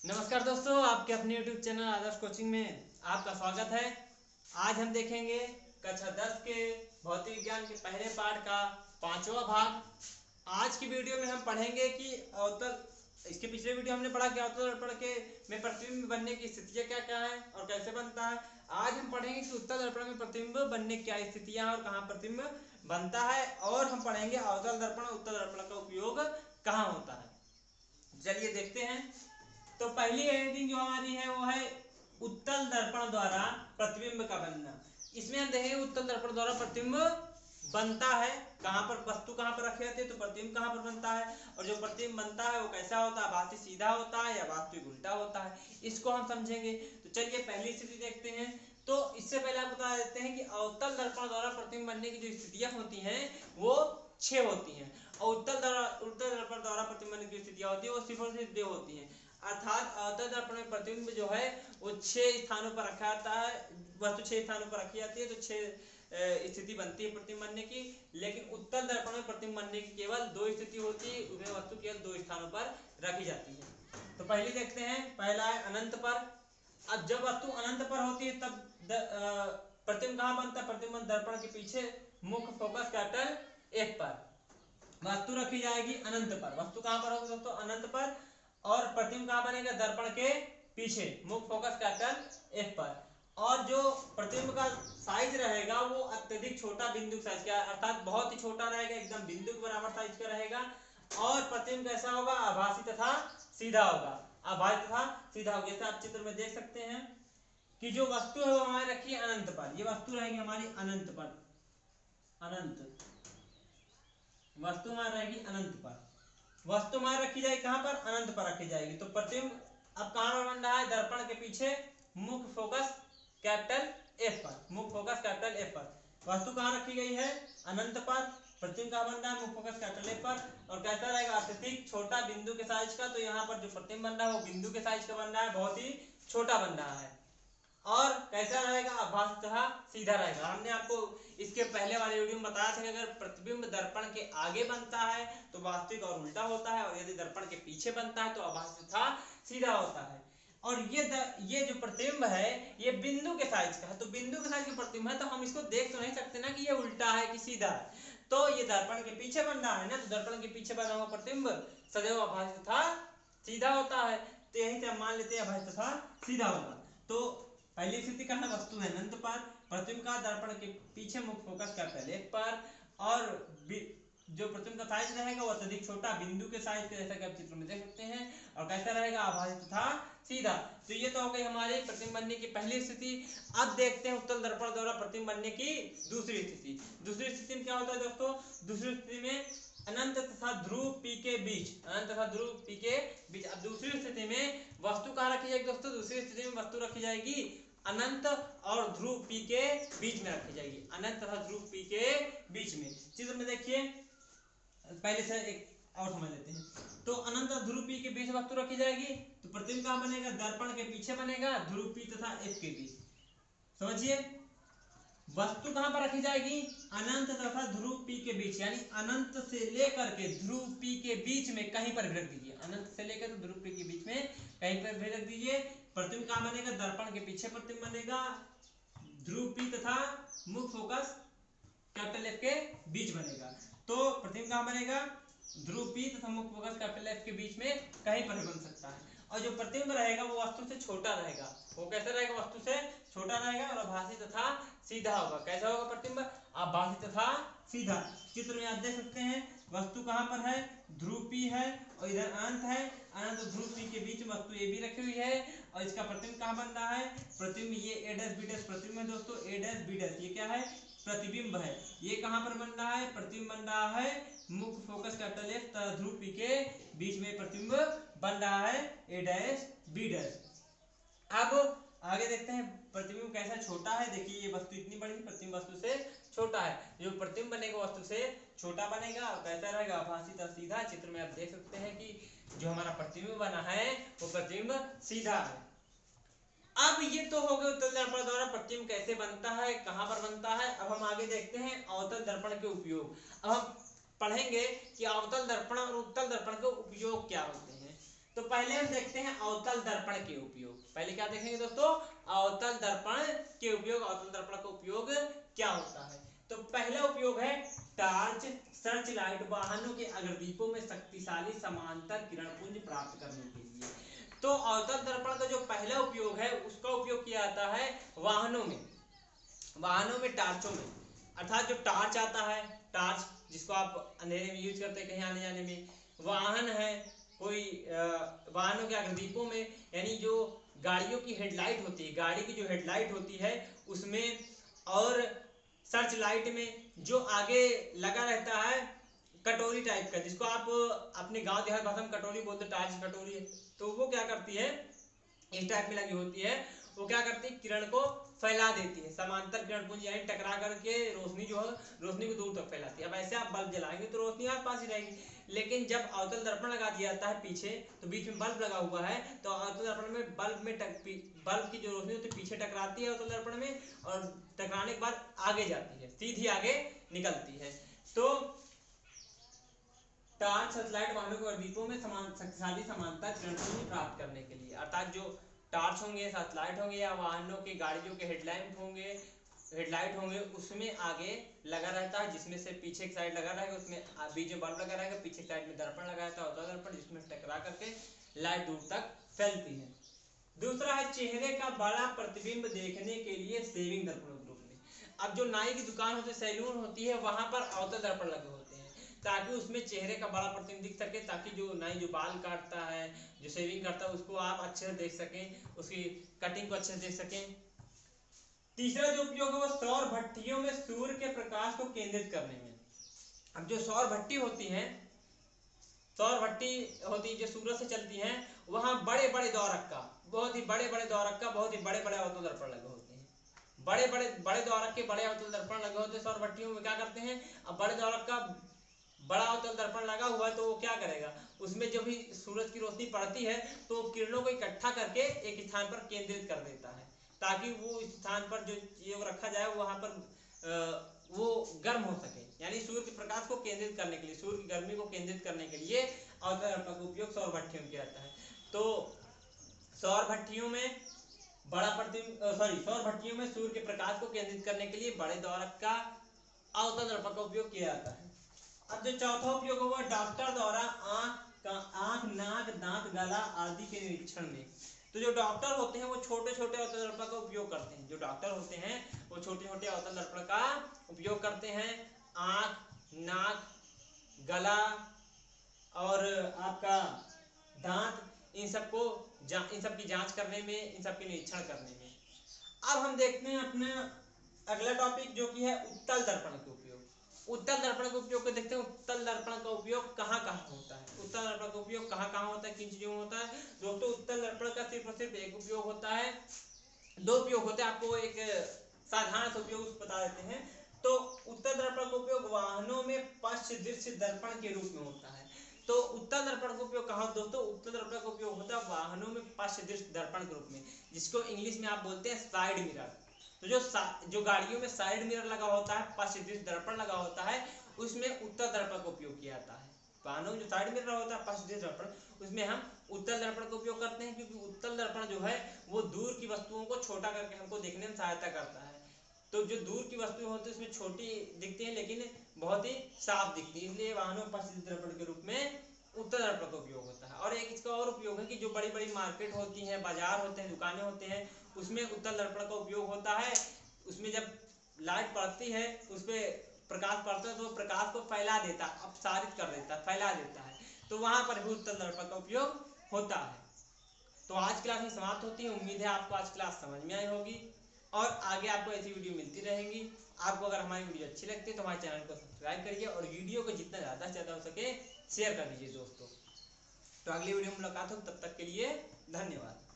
नमस्कार दोस्तों, आपके अपने YouTube चैनल आदर्श कोचिंग में आपका स्वागत है। आज हम देखेंगे कक्षा 10 के भौतिक विज्ञान के पहले पाठ का 5वां भाग। आज की वीडियो में हम पढ़ेंगे कि अवतल इसके पिछले वीडियो हमने पढ़ा कि अवतल दर्पण के में प्रतिबिंब बनने की स्थितियां क्या क्या है और कैसे बनता है। आज हम पढ़ेंगे कि उत्तल दर्पण में प्रतिबिंब बनने की क्या स्थितियां हैं और कहाँ प्रतिबिंब बनता है, और हम पढ़ेंगे अवतल दर्पण और उत्तल दर्पण का उपयोग कहाँ होता है। चलिए देखते हैं। तो पहली हेडिंग जो हमारी है वो है उत्तल दर्पण द्वारा प्रतिबिंब का बनना। इसमें हम देखेंगे उत्तल दर्पण द्वारा प्रतिबिंब बनता है कहाँ पर, वस्तु कहाँ पर रखी जाती है तो प्रतिबिंब कहाँ पर बनता है, और जो प्रतिबिंब बनता है वो कैसा होता है, आभासी सीधा होता है या वास्तविक उल्टा होता है, इसको हम समझेंगे। तो चलिए पहली स्थिति देखते हैं। तो इससे पहले आप बता देते हैं कि अवतल दर्पण द्वारा प्रतिबिंब बनने की जो स्थितियां होती हैं वो 6 होती हैं, और उत्तल दर्पण द्वारा प्रतिबिंब बनने की स्थितियां होती है वो सिर्फ और सिर्फ 2 होती हैं। अर्थात अवतल दर्पण में प्रतिबिंब जो है वो 6 स्थानों पर रखा जाता है, वस्तु 6 स्थानों पर रखी जाती है, तो 6 स्थिति बनती है प्रतिबिंब बनने की। लेकिन उत्तल दर्पण में प्रतिबिंब बनने की केवल 2 स्थिति होती है, उसमें वस्तु केवल 2 स्थानों पर रखी जाती है। तो पहली देखते हैं, पहला है अनंत पर। अब जब वस्तु अनंत पर होती है तब प्रतिबिंब कहाँ बनता है, प्रतिबिंब दर्पण के पीछे मुख्य फोकस कैपिटल F पर वस्तु रखी जाएगी अनंत पर। वस्तु कहां पर होगी दोस्तों, अनंत पर, और प्रतिबिंब कहां बनेगा, दर्पण के पीछे मुख्य फोकस कैपिटल F पर। और जो प्रतिबिंब का साइज रहेगा वो अत्यधिक छोटा बिंदु साइज का, अर्थात बहुत ही छोटा रहेगा, एकदम बिंदु के बराबर साइज का रहेगा। और प्रतिबिंब कैसा होगा, आभासी तथा सीधा होगा। आभासी तथा सीधा होगा, जैसे आप चित्र में देख सकते हैं कि जो वस्तु है वो हमारी रखी है अनंत पर, ये वस्तु रहेगी हमारी अनंत पर, अनंत वस्तु हमारी रहेगी अनंत पर। वस्तु हमारी रखी जाएगी कहां पर, अनंत पर रखी जाएगी। तो प्रतिबिंब अब कहां पर बन रहा है, दर्पण के पीछे मुख्य फोकस कैपिटल F पर, मुख्य फोकस कैपिटल F पर। वस्तु कहां रखी गई है, अनंत पर। प्रतिबिंब कहां बन रहा है, मुख्य फोकस कैपिटल F पर, और कैसा रहेगा, अत्यधिक छोटा बिंदु के साइज का। तो यहाँ पर जो प्रतिबिंब बन रहा है वो बिंदु के साइज का बन रहा है, बहुत ही छोटा बन रहा है। और कैसा रहेगा, आभासी तथा सीधा रहेगा। हमने आपको इसके पहले वाले वीडियो में बताया था कि अगर प्रतिबिंब दर्पण के आगे बनता है तो वास्तविक और उल्टा होता है, और यदि दर्पण के पीछे बनता है तो आभासी तथा सीधा होता है। और ये जो प्रतिबिंब है ये बिंदु के साइज का है, तो बिंदु के साइज का प्रतिबिंब है तो हम इसको देख तो नहीं सकते ना कि ये उल्टा है कि सीधा है। तो ये दर्पण के पीछे बन रहा है ना, तो दर्पण के पीछे बना हुआ प्रतिबिंब सदैव आभासी तथा सीधा होता है। तो यही से हम मान लेते हैं आभासी तथा सीधा होगा। तो पहली स्थिति का है, वस्तु है अनंत पर, प्रतिबिंब का दर्पण के पीछे मुख्य फोकस कैपिटल F पर, और जो प्रतिबिंब का साइज रहेगा वो अत्यधिक छोटा बिंदु के साइज के, जैसा कि आप चित्र में देख सकते हैं। और कैसा रहेगा, आभासी तथा सीधा। तो ये तो हो गई हमारे प्रतिबिंब बनने की पहली स्थिति। अब देखते हैं उत्तल दर्पण द्वारा प्रतिबिंब बनने की दूसरी स्थिति। दूसरी स्थिति में क्या होता है दोस्तों, दूसरी स्थिति में अनंत तथा ध्रुव P के बीच, अनंत तथा ध्रुव P के बीच। अब दूसरी स्थिति में वस्तु कहाँ रखी जाएगी दोस्तों, दूसरी स्थिति में वस्तु रखी जाएगी अनंत और ध्रुव P के बीच में रखी जाएगी, अनंत तथा ध्रुव P के बीच में। चित्र में देखिए, पहले से एक और समझ लेते हैं। तो अनंत और ध्रुव P के बीच वस्तु रखी जाएगी, तो प्रतिबिंब कहाँ बनेगा, दर्पण के पीछे बनेगा, ध्रुव P तथा F के बीच। समझिए, वस्तु कहां पर रखी जाएगी, अनंत तथा ध्रुव P के बीच, यानी अनंत से लेकर के ध्रुव P के बीच में कहीं पर भी रख दीजिए, अनंत से लेकर ध्रुव P के बीच में कहीं पर भी रख दीजिए। प्रतिबिंब कहां बनेगा, दर्पण के पीछे प्रतिबिंब बनेगा, ध्रुव P तथा मुख्य फोकस कैपिटल F के बीच बनेगा। तो प्रतिबिंब कहां बनेगा, ध्रुव P तथा मुख्य फोकस कैपिटल F के बीच में कहीं पर भी बन सकता है। और जो प्रतिबिंब रहेगा वो वस्तु से छोटा रहेगा, वो कैसा रहेगा, वस्तु से छोटा रहेगा, और आभासी तथा सीधा होगा। कैसा होगा प्रतिबिंब, आभासी तथा सीधा। चित्र में आप देख सकते हैं वस्तु कहां पर है, ध्रुव P है, और इधर अनंत है, अनंत ध्रुव P के बीच में वस्तु A भी रखी हुई है, और इसका प्रतिबिंब कहां बन रहा है, प्रतिबिंब ये A डैश B डैश प्रतिबिंब है दोस्तों, A डैश B डैश ये क्या है, प्रतिबिंब है। ये कहां पर बन रहा है, प्रतिबिंब बन रहा है मुख्य फोकस कैपिटल F तथा ध्रुव P के बीच में प्रतिबिंब बन रहा है A डैश B डैश। अब आगे देखते हैं प्रतिबिंब कैसा छोटा है। देखिए ये वस्तु इतनी बड़ी, प्रतिबिंब वस्तु से छोटा है, जो प्रतिबिंब बनेगा वस्तु से छोटा बनेगा, और कैसा रहेगा, आभासी तथा सीधा। चित्र में आप देख सकते हैं कि जो हमारा प्रतिबिंब बना है वो प्रतिबिंब सीधा है। अब ये तो हो गए उत्तल दर्पण द्वारा प्रतिबिंब कैसे बनता है, कहां पर बनता है। अब हम आगे देखते हैं अवतल दर्पण के उपयोग। अब हम पढ़ेंगे कि अवतल दर्पण और उत्तल दर्पण के उपयोग क्या होते हैं। तो तो पहले हम देखते हैं अवतल दर्पण के उपयोग। पहले क्या देखेंगे दोस्तों, अवतल दर्पण के उपयोग। अवतल दर्पण का उपयोग क्या होता है? तो पहला उपयोग है टार्च सर्च लाइट, वाहनों के अग्रदीपों में शक्तिशाली समांतर किरण पुंज प्राप्त करने के लिए। तो अवतल दर्पण का जो पहला उपयोग है उसका उपयोग किया जाता है वाहनों में टार्चों में, अर्थात जो टार्च आता है, टार्च जिसको आप अंधेरे में यूज करते हैं कहीं आने जाने में, वाहन है कोई वाहनों के अग्रदीपों में, यानी जो गाड़ियों की हेडलाइट होती है, गाड़ी की जो हेडलाइट होती है उसमें, और सर्च लाइट में जो आगे लगा रहता है कटोरी टाइप का, जिसको आप अपने गांव देहात भाषा में कटोरी बोलते, टार्च कटोरी है, तो वो क्या करती है, इस टाइप में लगी होती है, वो क्या करती है, किरण को फैला देती है, समांतर किरण पुंज यानी टकरा करके रोशनी जो है रोशनी को दूर तक फैलाती है। अब ऐसे आप बल्ब जलाएंगे तो रोशनी आस पास ही रहेगी, लेकिन जब अवतल दर्पण लगा दिया जाता है पीछे, तो बीच में बल्ब लगा हुआ है, तो अवतल दर्पण में बल्ब की जो रोशनी होती है पीछे टकराती है अवतल दर्पण में, और टकराने के बाद आगे जाती है, सीधी आगे निकलती है। तो टार्च सैटेलाइट वाहनों के अग्रदीपों में शक्तिशाली समांतर किरण पुंज प्राप्त करने के लिए, अर्थात जो टार्च होंगे, सैटेलाइट होंगे, या वाहनों के गाड़ियों के हेडलाइट होंगे उसमें आगे लगा रहता है, जिसमें से पीछे की साइड लगा रहेगा, उसमें बीच में बल्ब लगा रहेगा, पीछे साइड में दर्पण लगा रहता है, दर्पण जिसमें टकरा करके लाइट दूर तक फैलती है। दूसरा है चेहरे का बड़ा प्रतिबिंब देखने के लिए शेविंग दर्पण रूप में। अब जो नाई की दुकान होती है, सैलून होती है, वहां पर अवतल दर्पण लगे होते हैं ताकि उसमें चेहरे का बड़ा प्रतिबिंब दिख सके, ताकि जो नाई जो बाल काटता है, जो शेविंग करता है, उसको आप अच्छे से देख सकें, उसकी कटिंग को अच्छे से देख सकें। तीसरा जो उपयोग है वो सौर भट्टियों में सूर्य के प्रकाश को केंद्रित करने में। अब जो सौर भट्टी होती है जो सूरज से चलती हैं, वहां बड़े बड़े द्वारक का, बहुत ही बड़े बड़े अवतल दर्पण लगे होते हैं। बड़े द्वारक के बड़े अवतल दर्पण लगे होते हैं सौर भट्टियों में। क्या करते हैं, अब बड़े द्वारक का बड़ा अवतल दर्पण लगा हुआ है तो वो क्या करेगा, उसमें जब भी सूरज की रोशनी पड़ती है तो किरणों को इकट्ठा करके एक स्थान पर केंद्रित कर देता है, ताकि वो स्थान पर जो ये रखा जाए वहां पर वो गर्म हो सके, यानी सूर्य के प्रकाश को केंद्रित करने के लिए, सूर्य की गर्मी को केंद्रित करने के लिए अवतल दर्पण का उपयोग सौर भट्टियों में किया जाता है। तो सौर भट्टियों में सूर्य के प्रकाश को केंद्रित करने के लिए बड़े द्वारक का अवतल दर्पण का उपयोग किया जाता है। अब जो चौथा उपयोग होगा डॉक्टर द्वारा आंख, नाक, दांत, गला आदि के निरीक्षण में। तो जो डॉक्टर होते हैं वो छोटे छोटे अवतल दर्पण का उपयोग करते हैं, जो डॉक्टर होते हैं वो छोटे छोटे अवतल दर्पण का उपयोग करते हैं आंख, नाक, गला और आपका दांत, इन सब की जांच करने में, इन सब के निरीक्षण करने में। अब हम देखते हैं अपना अगला टॉपिक जो कि है उत्तल दर्पण के उपयोग। उत्तल दर्पण का उपयोग को देखते हैं, उत्तल दर्पण का उपयोग कहाँ कहाँ होता है, उत्तल दर्पण का उपयोग कहाँ कहाँ होता है, किन चीजों में होता है। दोस्तों उत्तल दर्पण का सिर्फ और सिर्फ एक उपयोग होता है, दो उपयोग होते हैं, आपको एक साधारण सा उपयोग बता देते हैं। तो उत्तल दर्पण का उपयोग वाहनों में पश्च दृश्य दर्पण के रूप में होता है। तो उत्तल दर्पण का उपयोग कहाँ दोस्तों, उत्तल दर्पण का उपयोग होता है वाहनों में पश्च दृश्य दर्पण के रूप में, जिसको इंग्लिश में आप बोलते हैं साइड मिरर। तो जो गाड़ियों में साइड मिरर लगा होता है, पश्च दृश्य दर्पण लगा होता है, उसमें उत्तल दर्पण का उपयोग किया जाता है। वाहनों में जो साइड मिरर होता है, पश्च दृश्य दर्पण, उसमें हम उत्तल दर्पण का उपयोग करते हैं, क्योंकि उत्तल दर्पण जो है वो दूर की वस्तुओं को छोटा करके हमको देखने में सहायता करता है। तो जो दूर की वस्तुएं होती है उसमें छोटी दिखती है लेकिन बहुत ही साफ दिखती है, इसलिए वाहनों में पश्च दृश्य दर्पण के रूप में उत्तल दर्पण का उपयोग होता है। और एक इसका और उपयोग है कि जो बड़ी बड़ी मार्केट होती हैं, बाजार होते हैं, दुकानें होते हैं, उसमें उत्तल दर्पण का उपयोग होता है। उसमें जब लाइट पड़ती है, उस पर प्रकाश पड़ता है तो प्रकाश को फैला देता है, अपसारित कर देता है, फैला देता है, तो वहां पर भी उत्तल दर्पण का उपयोग होता है। तो आज क्लास में समाप्त होती है। उम्मीद है आपको आज क्लास समझ में आई होगी और आगे आपको ऐसी वीडियो मिलती रहेंगी। आपको अगर हमारी वीडियो अच्छी लगती है तो हमारे चैनल को सब्सक्राइब करिए और वीडियो को जितना ज़्यादा से ज़्यादा हो सके शेयर कर दीजिए दोस्तों। तो अगली वीडियो में मुलाकात हो, तब तक के लिए धन्यवाद।